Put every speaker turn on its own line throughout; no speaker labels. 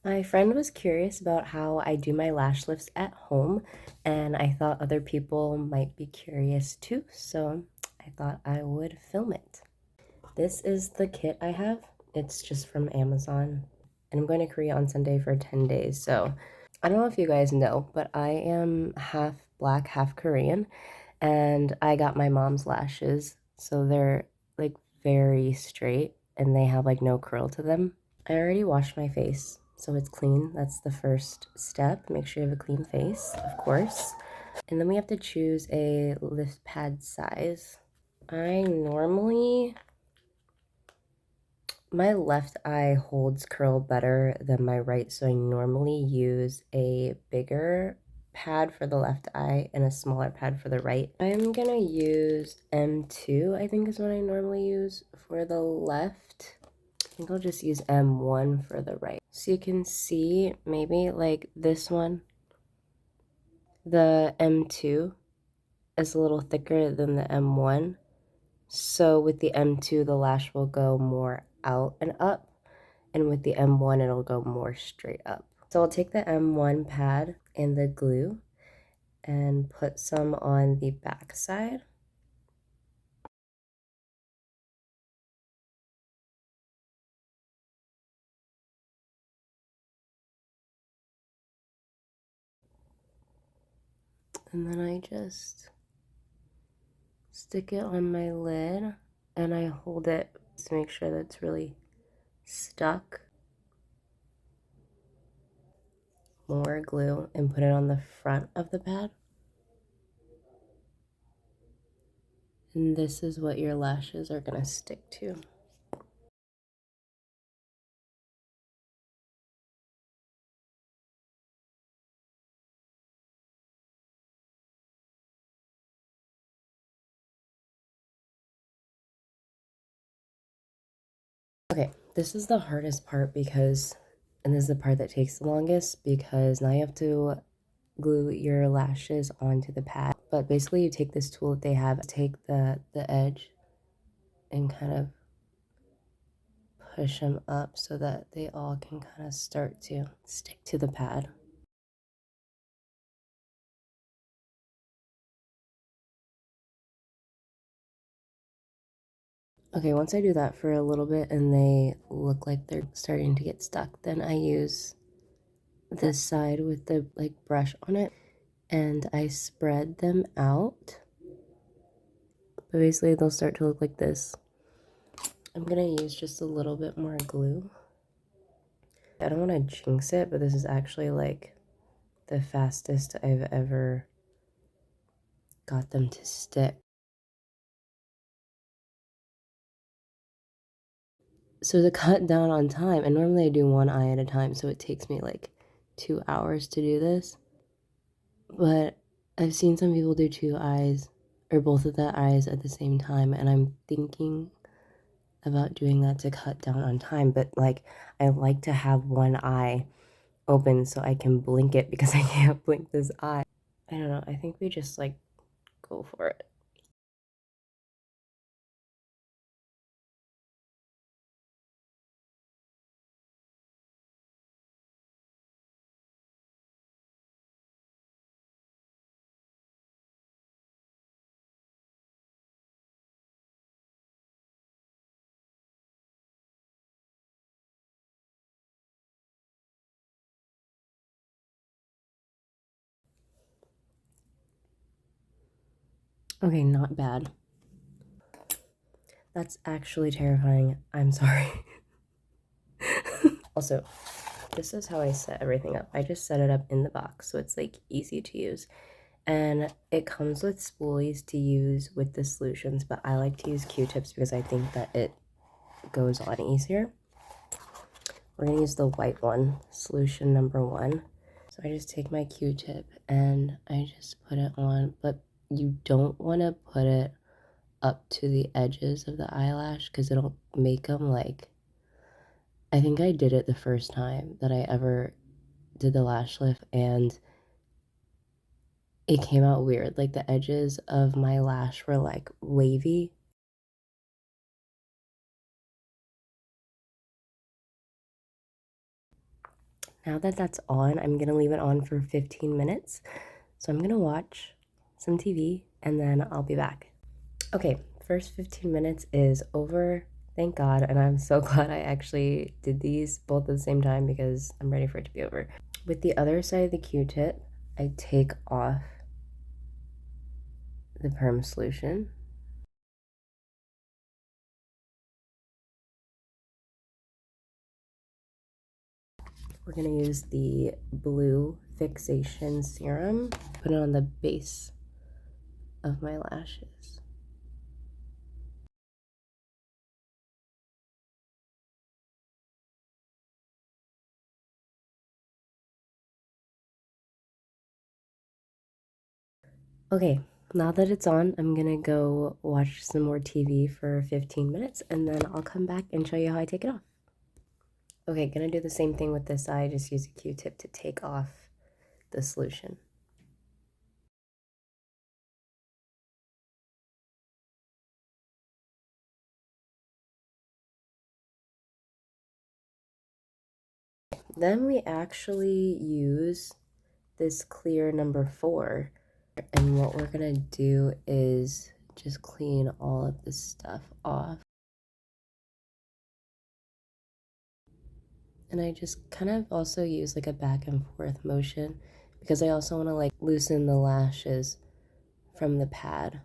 My friend was curious about how I do my lash lifts at home, and I thought other people might be curious too, so I thought I would film it. This is the kit I have. It's just from Amazon, and I'm going to Korea on Sunday for 10 days, so I don't know if you guys know, but I am half black, half Korean, and I got my mom's lashes, so they're like very straight and they have like no curl to them. I already washed my face, so it's clean. That's the first step. Make sure you have a clean face, of course. And then we have to choose a lift pad size. My left eye holds curl better than my right, so I normally use a bigger pad for the left eye and a smaller pad for the right. I'm gonna use M2, I think is what I normally use for the left. I think I'll just use M1 for the right. So you can see maybe like this one, the M2 is a little thicker than the M1. So with the M2, the lash will go more out and up, and with the M1, it'll go more straight up. So I'll take the M1 pad and the glue and put some on the back side. And then I just stick it on my lid and I hold it to make sure that it's really stuck. More glue and put it on the front of the pad. And this is what your lashes are gonna stick to. Okay, this is the hardest part because, and this is the part that takes the longest because now you have to glue your lashes onto the pad. But basically you take this tool that they have, take the edge and kind of push them up so that they all can kind of start to stick to the pad. Okay, once I do that for a little bit and they look like they're starting to get stuck, then I use this side with the like brush on it and I spread them out. But basically they'll start to look like this. I'm gonna use just a little bit more glue. I don't want to jinx it, but this is actually like the fastest I've ever got them to stick. So to cut down on time, and normally I do one eye at a time, so it takes me like 2 hours to do this. But I've seen some people do two eyes or both of the eyes at the same time, and I'm thinking about doing that to cut down on time. But like, I like to have one eye open so I can blink it because I can't blink this eye. I don't know. I think we just like go for it. Okay, not bad. That's actually terrifying. I'm sorry. Also, this is how I set everything up. I just set it up in the box so it's like easy to use. And it comes with spoolies to use with the solutions, but I like to use Q-tips because I think that it goes on easier. We're gonna use the white one, solution number 1. So I just take my Q-tip and I just put it on, but you don't want to put it up to the edges of the eyelash because it'll make them like, I think I did it the first time that I ever did the lash lift and it came out weird. Like the edges of my lash were like wavy. Now that that's on, I'm gonna leave it on for 15 minutes. So I'm gonna watch some TV and then I'll be back. Okay, first 15 minutes is over, thank God, and I'm so glad I actually did these both at the same time because I'm ready for it to be over. With the other side of the Q-tip, I take off the perm solution. We're gonna use the blue fixation serum, put it on the base of my lashes. Okay, now that it's on, I'm gonna go watch some more TV for 15 minutes and then I'll come back and show you how I take it off. Okay, gonna do the same thing with this side, just use a Q-tip to take off the solution. Then we actually use this clear number 4, and what we're gonna do is just clean all of this stuff off. And I just kind of also use like a back and forth motion because I also want to like loosen the lashes from the pad.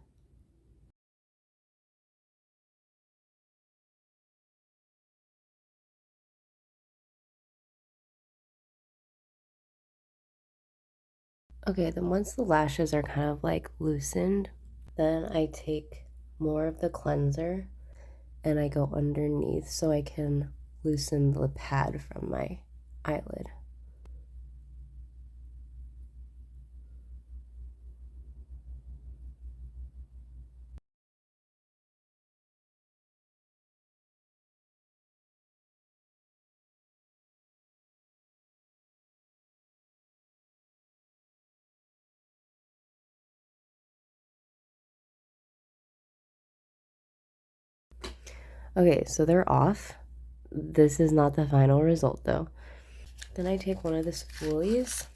Okay, then once the lashes are kind of like loosened, then I take more of the cleanser and I go underneath so I can loosen the pad from my eyelid. Okay, so they're off. This is not the final result though. Then I take one of the spoolies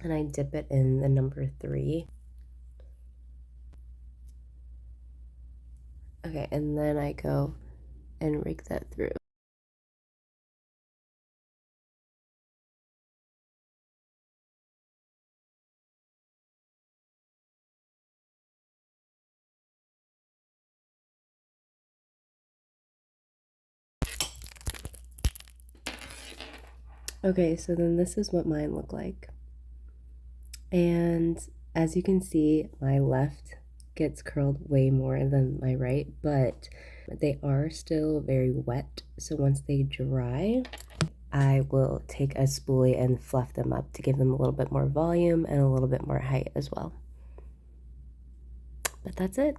and I dip it in the number 3. Okay, and then I go and rake that through. Okay, so then this is what mine look like. And as you can see, my left gets curled way more than my right, but they are still very wet. So once they dry, I will take a spoolie and fluff them up to give them a little bit more volume and a little bit more height as well. But that's it.